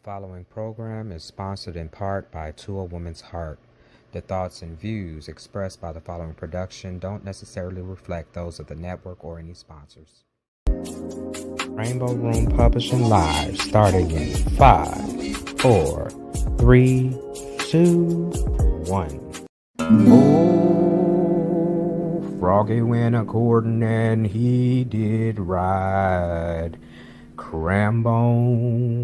following program is sponsored in part by To a Woman's Heart. The thoughts and views expressed by the following production don't necessarily reflect those of the network or any sponsors. Rainbow Room Publishing Live, starting in 5, 4, 3, 2, 1. Oh, Froggy went a-courtin' and he did ride. Crambone,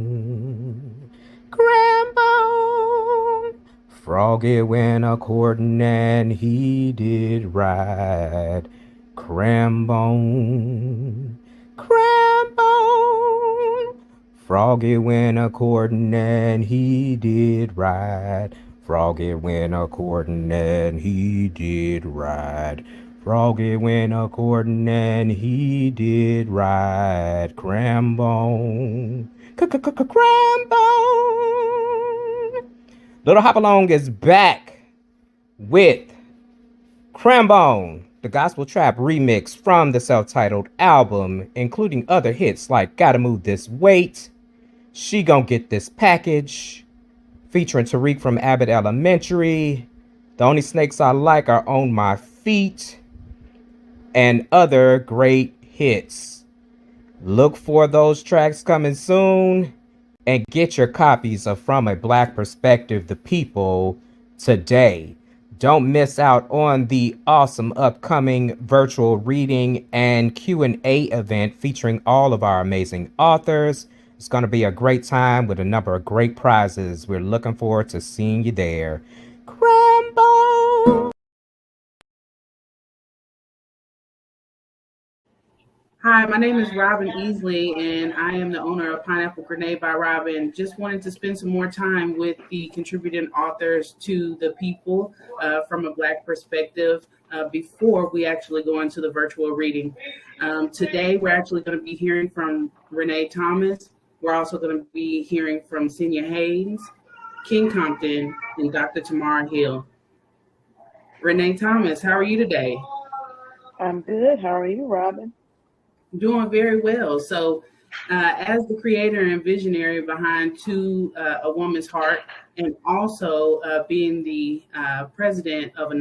Crambone. Froggy went a-courtin' and he did ride. Crambone, Crambone. Froggy went a-courtin' and he did ride. Froggy went a-courtin' and he did ride. Froggy went a-courtin' and he did ride. Crambone, Crambone. Little Hopalong is back with Crambone, the gospel trap remix from the self-titled album, including other hits like Gotta Move This Weight, She Gon' Get This Package, featuring Tariq from Abbott Elementary, The Only Snakes I Like Are On My Feet, and other great hits. Look for those tracks coming soon, and get your copies of From a Black Perspective, The People, today. Don't miss out on the awesome upcoming virtual reading and Q&A event featuring all of our amazing authors. It's going to be a great time with a number of great prizes. We're looking forward to seeing you there. Crambo! Hi, my name is Robin Easley, and I am the owner of Pineapple Grenade by Robin. Just wanted to spend some more time with the contributing authors to The People from a Black perspective before we actually go into the virtual reading. Today, we're actually going to be hearing from Renna Thomas. We're also going to be hearing from Senia Haynes, King Compton, and Dr. Tamara Hill. Renna Thomas, how are you today? I'm good. How are you, Robin? Doing very well. So as the creator and visionary behind To a Woman's Heart, and also being the president of a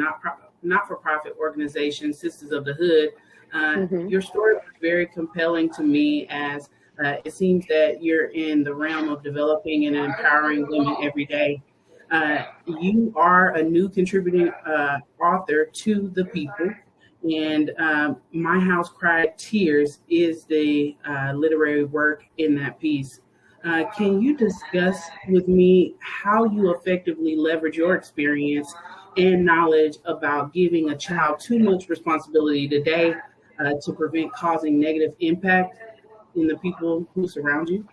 not-for-profit organization, Sisters of the Hood, your story was very compelling to me, as it seems that you're in the realm of developing and empowering women every day. You are a new contributing author to The People. And My House Cried Tears is the literary work in that piece. Can you discuss with me how you effectively leverage your experience and knowledge about giving a child too much responsibility today to prevent causing negative impact in the people who surround you?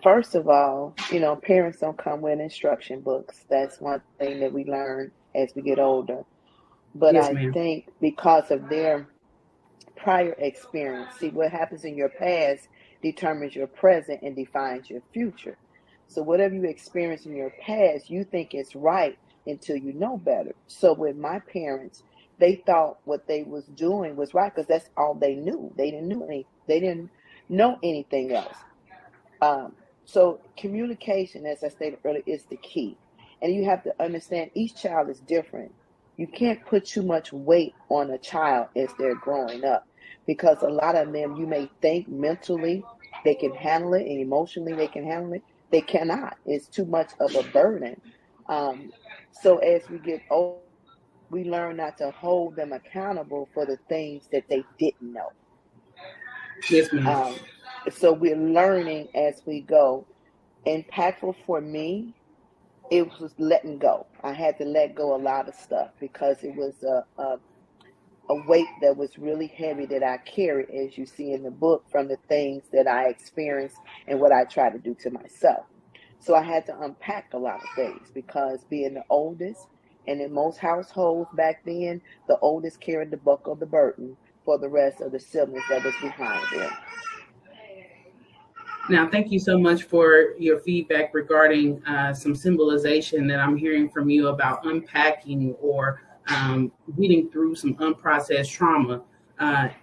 First of all, parents don't come with instruction books. That's one thing that we learn as we get older. But Yes, I ma'am. think because of their prior experience, see, what happens in your past determines your present and defines your future. So whatever you experience in your past, you think it's right until you know better. So with my parents, they thought what they was doing was right because that's all they knew. They didn't know anything else. So communication, as I stated earlier, is the key. And you have to understand each child is different. You can't put too much weight on a child as they're growing up, because a lot of them, you may think mentally they can handle it and emotionally they can handle it. They cannot. It's too much of a burden. So as we get older, we learn not to hold them accountable for the things that they didn't know. Yes, ma'am. So we're learning as we go. Impactful for me, it was letting go. I had to let go a lot of stuff because it was a weight that was really heavy that I carried, as you see in the book, from the things that I experienced and what I tried to do to myself. So I had to unpack a lot of things, because being the oldest, and in most households back then, the oldest carried the buck of the burden for the rest of the siblings that was behind them. Now, thank you so much for your feedback regarding some symbolization that I'm hearing from you about unpacking or getting through some unprocessed trauma.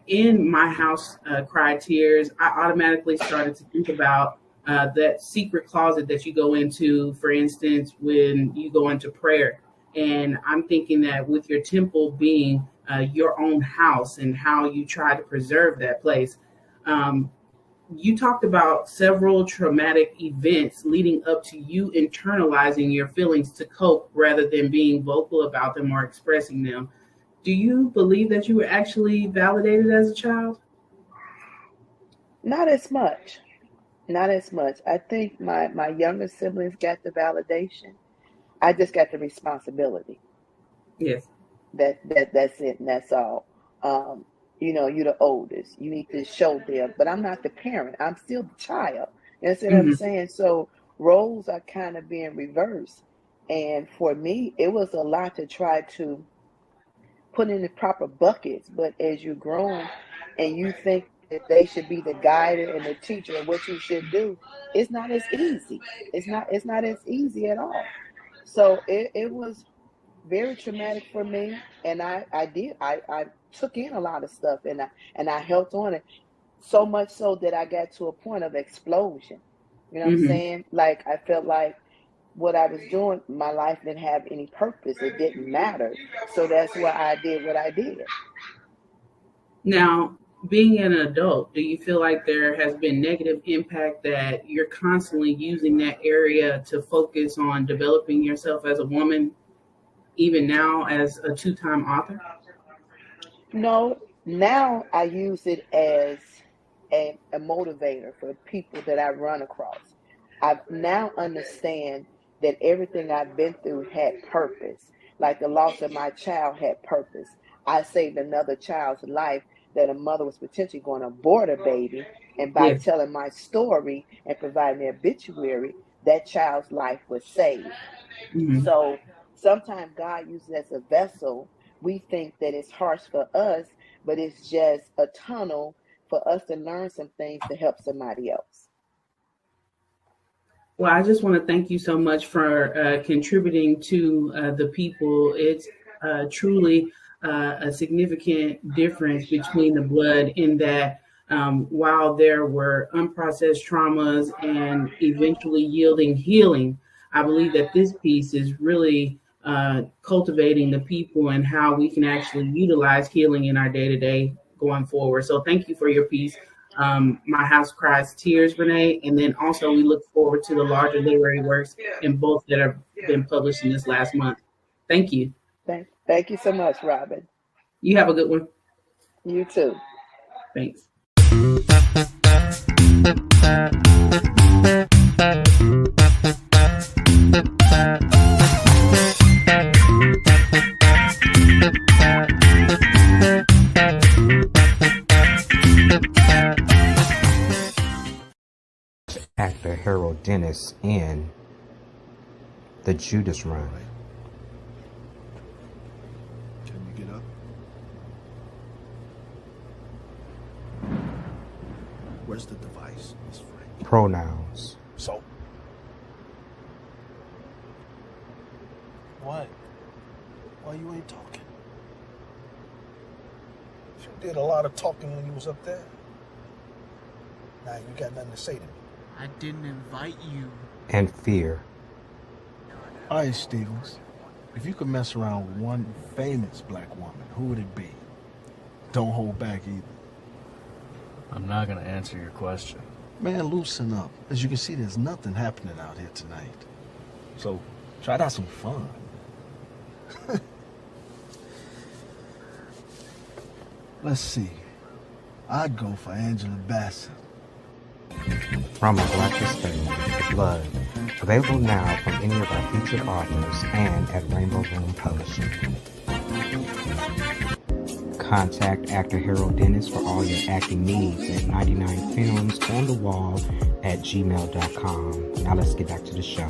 In My House Cried Tears, I automatically started to think about that secret closet that you go into, for instance, when you go into prayer. And I'm thinking that with your temple being your own house and how you try to preserve that place, you talked about several traumatic events leading up to you internalizing your feelings to cope rather than being vocal about them or expressing them. Do you believe that you were actually validated as a child? Not as much. Not as much. I think my younger siblings got the validation. I just got the responsibility. Yes. That's it, and that's all. You're the oldest. You need to show them, but I'm not the parent. I'm still the child. You understand what I'm Mm-hmm. saying? So roles are kind of being reversed, and for me, it was a lot to try to put in the proper buckets. But as you're growing, and you think that they should be the guide and the teacher and what you should do, it's not as easy. It's not as easy at all. So it was very traumatic for me, and I took in a lot of stuff, and I held on it so much so that I got to a point of explosion. You know what I'm Mm-hmm. saying? Like I felt like what I was doing, my life didn't have any purpose. It didn't matter. So that's why I did what I did. Now, being an adult, do you feel like there has been negative impact that you're constantly using that area to focus on developing yourself as a woman, even now as a two-time author? No, now I use it as a motivator for people that I run across. I now understand that everything I've been through had purpose. Like the loss of my child had purpose. I saved another child's life that a mother was potentially going to abort a baby. And by Yes. telling my story and providing the obituary, that child's life was saved. Mm-hmm. So sometimes God uses it as a vessel. We think that it's harsh for us, but it's just a tunnel for us to learn some things to help somebody else. Well, I just want to thank you so much for contributing to the people. It's truly a significant difference between the blood in that while there were unprocessed traumas and eventually yielding healing, I believe that this piece is really cultivating the people and how we can actually utilize healing in our day-to-day going forward. So thank you for your piece. My House Cries Tears, Renee, and then also we look forward to the larger literary works in both that have been published in this last month. Thank you. Thank you so much, Robin. You have a good one. You too. Thanks. Actor Harold Dennis in The Judas Run. Can you get up? Where's the device, Miss Frank? Pronouns. So? What? Why you ain't talking? You did a lot of talking when you was up there. Now you got nothing to say to me. I didn't invite you. And fear. All right, Stevens. If you could mess around with one famous black woman, who would it be? Don't hold back either. I'm not gonna answer your question. Man, loosen up. As you can see, there's nothing happening out here tonight. So, try to have some fun. Let's see. I'd go for Angela Bassett. From A Black Estate, The Blood. Available now from any of our featured authors and at Rainbow Room Publishing. Contact actor Harold Dennis for all your acting needs at 99filmsonthewall@gmail.com. Now let's get back to the show.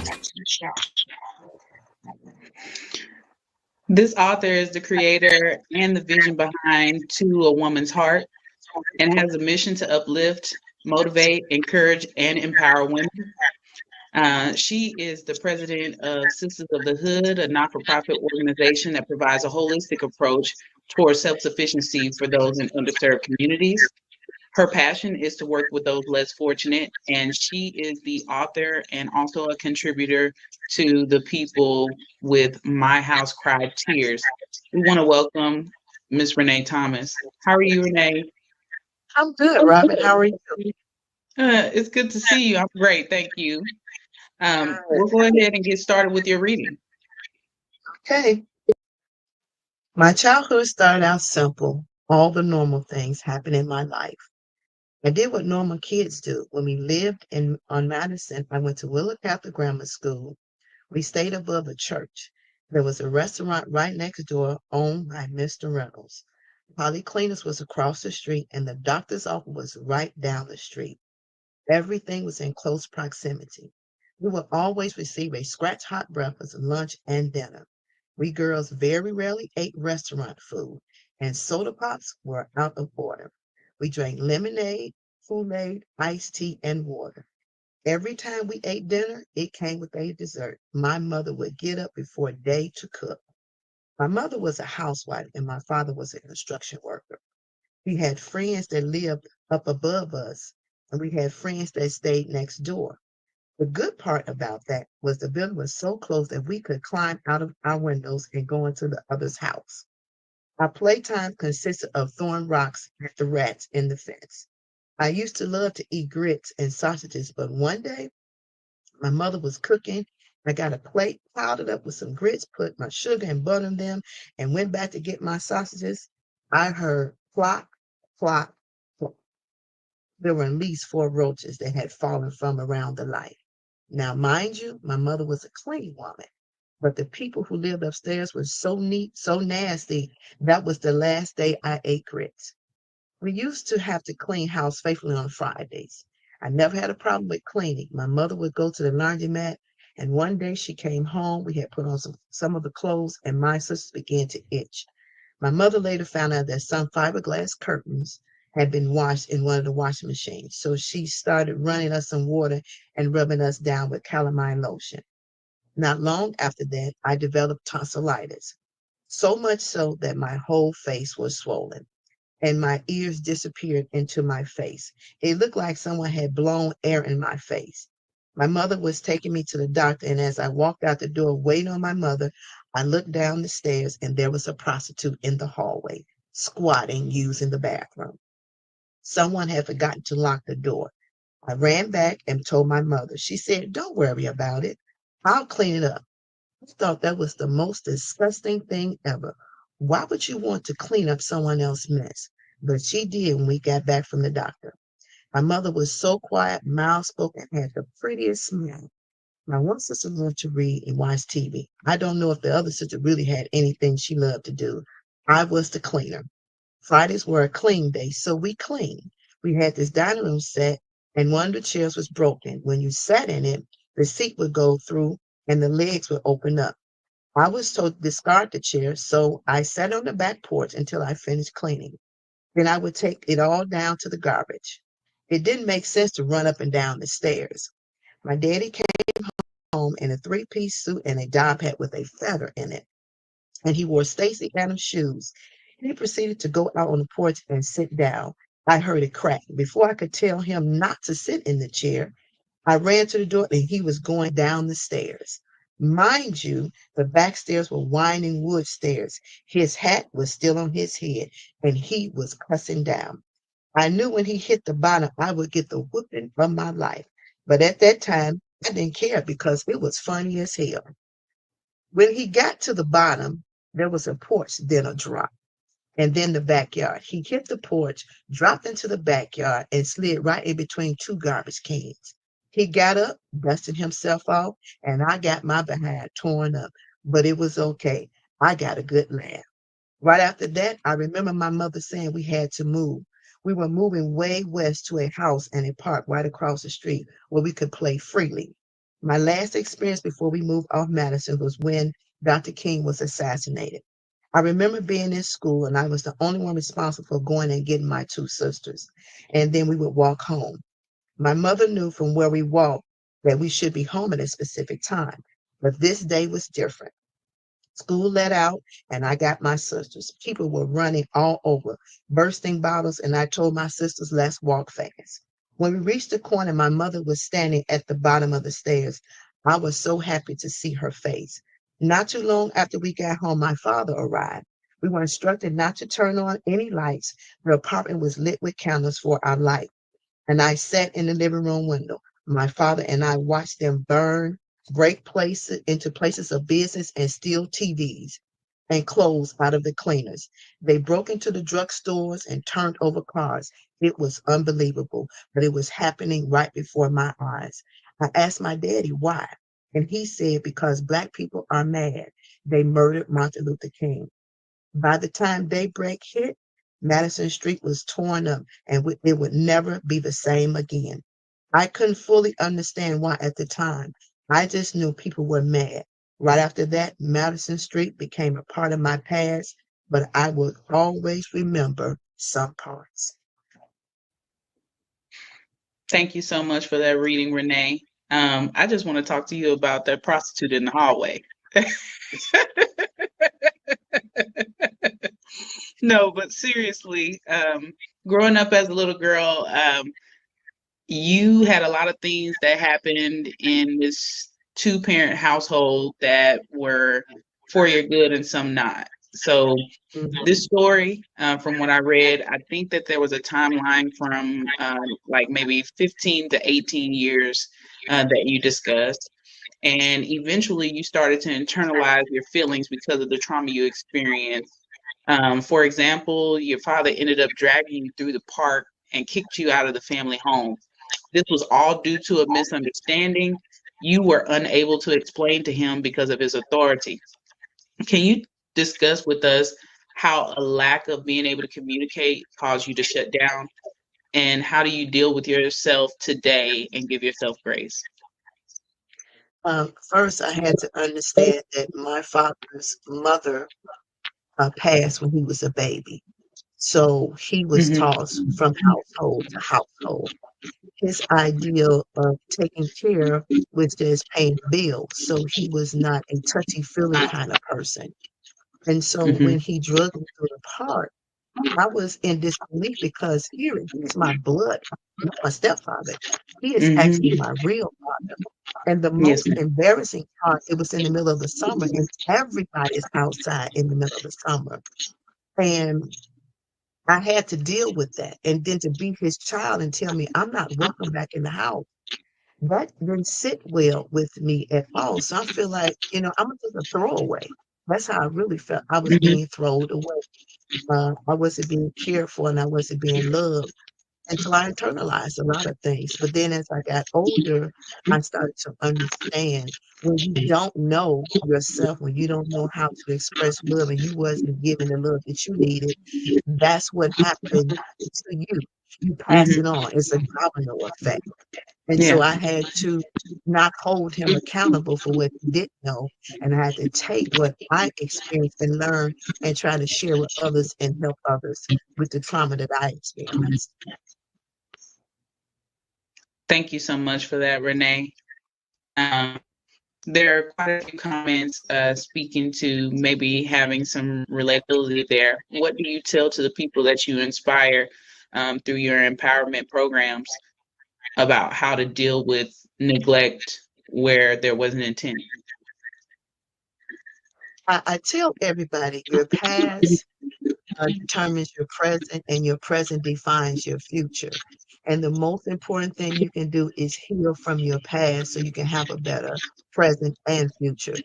This author is the creator and the vision behind To a Woman's Heart and has a mission to uplift, motivate, encourage, and empower women. She is the president of Sisters of the Hood, a not-for-profit organization that provides a holistic approach towards self-sufficiency for those in underserved communities. Her passion is to work with those less fortunate, and she is the author and also a contributor to the people with My House Cried Tears. We want to welcome Miss Renna Thomas. How are you, Renna? I'm good, Robin. How are you? It's good to see you. I'm great, thank you. We'll Good. go ahead and get started with your reading. Okay. My childhood started out simple. All the normal things happened in my life. I did what normal kids do. When we lived on Madison, I went to Willow Catholic Grammar School. We stayed above a church. There was a restaurant right next door owned by Mr. Reynolds. Polycleaners was across the street, and the doctor's office was right down the street. Everything was in close proximity. We would always receive a scratch hot breakfast, lunch, and dinner. We girls very rarely ate restaurant food, and soda pops were out of order. We drank lemonade, Kool-Aid, iced tea, and water. Every time we ate dinner, it came with a dessert. My mother would get up before day to cook. My mother was a housewife, and my father was a construction worker. We had friends that lived up above us, and we had friends that stayed next door. The good part about that was the building was so close that we could climb out of our windows and go into the other's house. Our playtime consisted of throwing rocks at the rats in the fence. I used to love to eat grits and sausages, but one day my mother was cooking. I got a plate, piled it up with some grits, put my sugar and butter in them, and went back to get my sausages. I heard plop, plop, plop. There were at least 4 roaches that had fallen from around the light. Now, mind you, my mother was a clean woman, but the people who lived upstairs were so neat, so nasty. That was the last day I ate grits. We used to have to clean house faithfully on Fridays. I never had a problem with cleaning. My mother would go to the laundromat, and one day she came home. We had put on some of the clothes, and my sisters began to itch. My mother later found out that some fiberglass curtains had been washed in one of the washing machines. So she started running us some water and rubbing us down with calamine lotion. Not long after that, I developed tonsillitis, so much so that my whole face was swollen and my ears disappeared into my face. It looked like someone had blown air in my face. My mother was taking me to the doctor, and as I walked out the door waiting on my mother, I looked down the stairs and there was a prostitute in the hallway, squatting, using the bathroom. Someone had forgotten to lock the door. I ran back and told my mother. She said, "Don't worry about it. I'll clean it up." I thought that was the most disgusting thing ever. Why would you want to clean up someone else's mess? But she did when we got back from the doctor. My mother was so quiet, mild spoken, had the prettiest smile. My one sister loved to read and watch TV. I don't know if the other sister really had anything she loved to do. I was the cleaner. Fridays were a clean day, so we cleaned. We had this dining room set, and one of the chairs was broken. When you sat in it, the seat would go through and the legs would open up. I was told to discard the chair, so I sat on the back porch until I finished cleaning. Then I would take it all down to the garbage. It didn't make sense to run up and down the stairs. My daddy came home in a 3-piece suit and a job hat with a feather in it, and he wore Stacy Adams shoes. He proceeded to go out on the porch and sit down. I heard it crack. Before I could tell him not to sit in the chair, I ran to the door and he was going down the stairs. Mind you, the back stairs were winding wood stairs. His hat was still on his head and he was cussing down. I knew when he hit the bottom, I would get the whooping of my life. But at that time, I didn't care because it was funny as hell. When he got to the bottom, there was a porch, then a drop, and then the backyard. He hit the porch, dropped into the backyard, and slid right in between 2 garbage cans. He got up, dusted himself off, and I got my behind torn up. But it was okay. I got a good laugh. Right after that, I remember my mother saying we had to move. We were moving way west to a house and a park right across the street where we could play freely. My last experience before we moved off Madison was when Dr. King was assassinated. I remember being in school and I was the only one responsible for going and getting my 2 sisters. And then we would walk home. My mother knew from where we walked that we should be home at a specific time, but this day was different. School let out, and I got my sisters. People were running all over, bursting bottles, and I told my sisters, let's walk fast. When we reached the corner, my mother was standing at the bottom of the stairs. I was so happy to see her face. Not too long after we got home, my father arrived. We were instructed not to turn on any lights. The apartment was lit with candles for our light, and I sat in the living room window. My father and I watched them burn, break places into places of business, and steal TVs and clothes out of the cleaners. They broke into the drugstores and turned over cars. It was unbelievable, but it was happening right before my eyes. I asked my daddy why, and he said because Black people are mad. They murdered Martin Luther King. By the time daybreak hit, Madison Street was torn up and it would never be the same again. I couldn't fully understand why at the time. I just knew people were mad. Right after that, Madison Street became a part of my past, but I will always remember some parts. Thank you so much for that reading, Renee. I just want to talk to you about that prostitute in the hallway. No, but seriously, growing up as a little girl, you had a lot of things that happened in this two-parent household that were for your good and some not. So this story, from what I read, I think that there was a timeline from like maybe 15 to 18 years that you discussed. And eventually you started to internalize your feelings because of the trauma you experienced. For example, your father ended up dragging you through the park and kicked you out of the family home. This was all due to a misunderstanding you were unable to explain to him because of his authority. Can you discuss with us how a lack of being able to communicate caused you to shut down? And how do you deal with yourself today and give yourself grace? First, I had to understand that my father's mother passed when he was a baby. So he was Mm-hmm. tossed from household to household. His ideal of taking care was just paying bills. So he was not a touchy-feely kind of person. And so Mm-hmm. when he drugged me through the park, I was in disbelief because here he's my blood, not my stepfather. He is actually Mm-hmm. my real father. And the Yes, most ma'am. embarrassing part, it was in the middle of the summer, and everybody's outside in the middle of the summer. And I had to deal with that. And then to be his child and tell me I'm not welcome back in the house, that didn't sit well with me at all. So I feel like, I'm just a throwaway. That's how I really felt. I was Mm-hmm. being thrown away. I wasn't being cared for and I wasn't being loved. And so I internalized a lot of things. But then as I got older, I started to understand when you don't know yourself, when you don't know how to express love and you wasn't given the love that you needed, that's what happened to you. You pass it Mm-hmm. on. It's a domino effect. And so Yeah. I had to not hold him accountable for what he didn't know. And I had to take what I experienced and learn and try to share with others and help others with the trauma that I experienced. Thank you so much for that, Renee. Um, there are quite a few comments speaking to maybe having some relatability there. What do you tell to the people that you inspire through your empowerment programs about how to deal with neglect where there was an intent? I tell everybody your past determines your present, and your present defines your future. And the most important thing you can do is heal from your past so you can have a better present and future.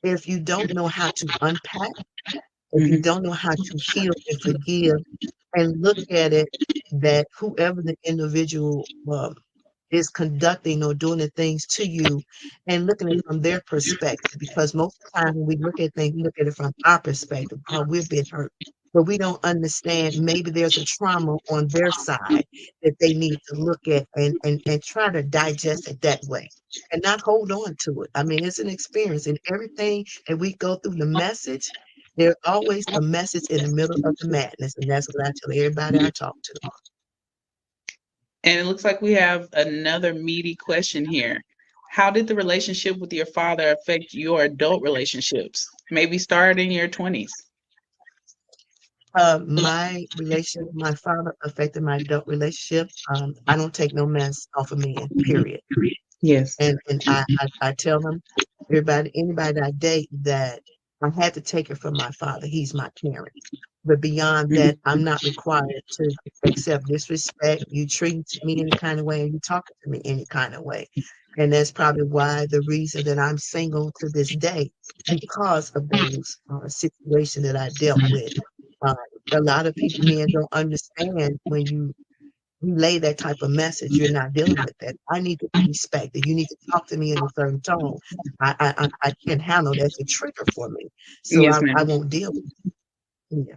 If you don't know how to unpack, if you Mm-hmm. don't know how to heal and forgive and look at it that whoever the individual is conducting or doing the things to you and looking at it from their perspective. Because most of the time when we look at things, we look at it from our perspective, how we've been hurt. But we don't understand maybe there's a trauma on their side that they need to look at and try to digest it that way and not hold on to it. I mean, it's an experience and everything that we go through the message, there's always a message in the middle of the madness. And that's what I tell everybody I talk to. And it looks like we have another meaty question here. How did the relationship with your father affect your adult relationships? Maybe start in your 20s. My relationship with my father affected my adult relationship. I don't take no mess off of men, period. Yes. And I tell them, anybody that I date, that I had to take it from my father. He's my parent. But beyond that, I'm not required to accept disrespect. You treat me any kind of way, and you talk to me any kind of way. And that's probably why the reason that I'm single to this day, because of those situations that I dealt with. Uh, a lot of people, men don't understand when you relay that type of message, you're not dealing with that. I need to be respected. You need to talk to me in a certain tone. I can't handle that's a trigger for me. So Yes, I ma'am. won't deal with it. Yeah.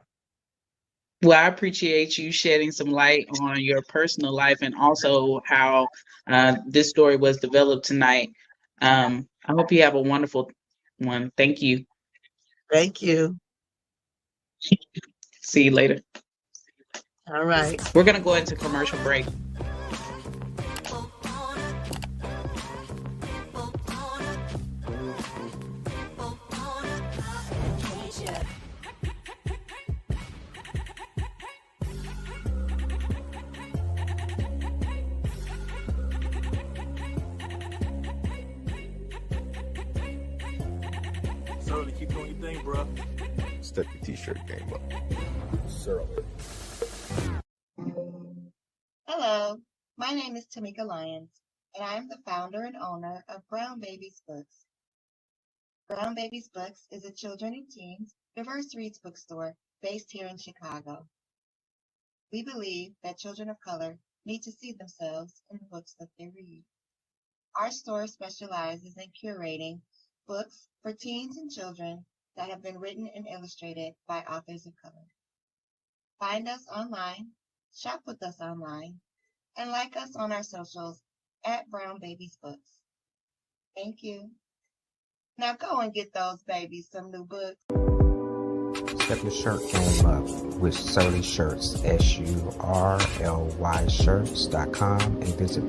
Well, I appreciate you shedding some light on your personal life and also how this story was developed tonight. I hope you have a wonderful one. Thank you. Thank you. See you later. All right. We're going to go into commercial break. Surly, keep doing your thing, bro. Step your t-shirt game up. Surly. Hello, my name is Tamika Lyons, and I am the founder and owner of Brown Babies Books. Brown Babies Books is a children and teens diverse reads bookstore based here in Chicago. We believe that children of color need to see themselves in the books that they read. Our store specializes in curating books for teens and children that have been written and illustrated by authors of color. Find us online, shop with us online, and like us on our socials at Brown Babies Books. Thank you. Now go and get those babies some new books. Step your shirt game up with Surly Shirts, SURLY shirts.com, and visit